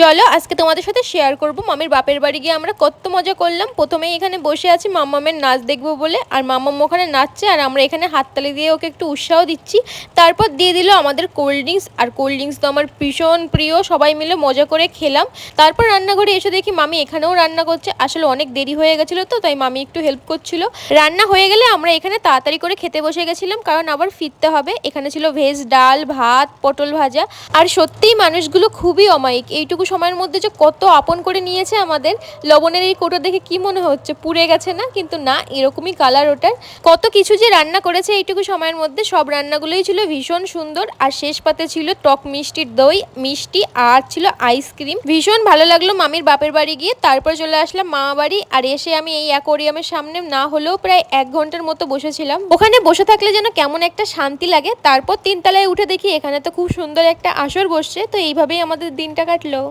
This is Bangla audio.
চলো আজকে তোমাদের সাথে শেয়ার করব মামির বাপের বাড়ি গিয়ে আমরা কত মজা করলাম। প্রথমেই এখানে বসে আছি মাম্মামের নাচ দেখবো বলে, আর মাম্মাম ওখানে নাচছে আর আমরা এখানে হাততালি দিয়ে ওকে একটু উৎসাহ দিচ্ছি। তারপর দিয়ে দিল আমাদের কোল্ড ড্রিঙ্কস, আর কোল্ড ড্রিঙ্কস তো আমার ভীষণ প্রিয়, সবাই মিলে মজা করে খেলাম। তারপর রান্নাঘরে এসে দেখি মামি এখানেও রান্না করছে। আসলে অনেক দেরি হয়ে গেছিলো তো, তাই মামি একটু হেল্প করছিল। রান্না হয়ে গেলে আমরা এখানে তাড়াতাড়ি করে খেতে বসে গেছিলাম, কারণ আবার ফিরতে হবে। এখানে ছিল ভেজ ডাল, ভাত, পটল ভাজা। আর সত্যিই মানুষগুলো খুবই অমায়িক, এইটুকু সময়ের মধ্যে যে কত আপন করে নিয়েছে আমাদের। লবণের এই কোটো দেখে কি মনে হচ্ছে পুড়ে গেছে না, কিন্তু না, এরকমই কালার ওটার। কত কিছু যে রান্না করেছে এইটুকু সময়ের মধ্যে, সব রান্নাগুলোই ছিল ভীষণ সুন্দর। আর শেষ পাতে ছিল টক মিষ্টির দই, মিষ্টি, আর ছিল আইসক্রিম। ভীষণ ভালো লাগলো মামির বাপের বাড়ি গিয়ে। তারপর চলে আসলাম মামা বাড়ি, আর এসে আমি এই অ্যাকোয়ারিয়ামের সামনে না হলেও প্রায় 1 ঘন্টার মতো বসেছিলাম। ওখানে বসে থাকলে যেন কেমন একটা শান্তি লাগে। তারপর 3 তলায় উঠে দেখি এখানে তো খুব সুন্দর একটা আসর বসছে, তো এইভাবেই আমাদের দিনটা কাটলো।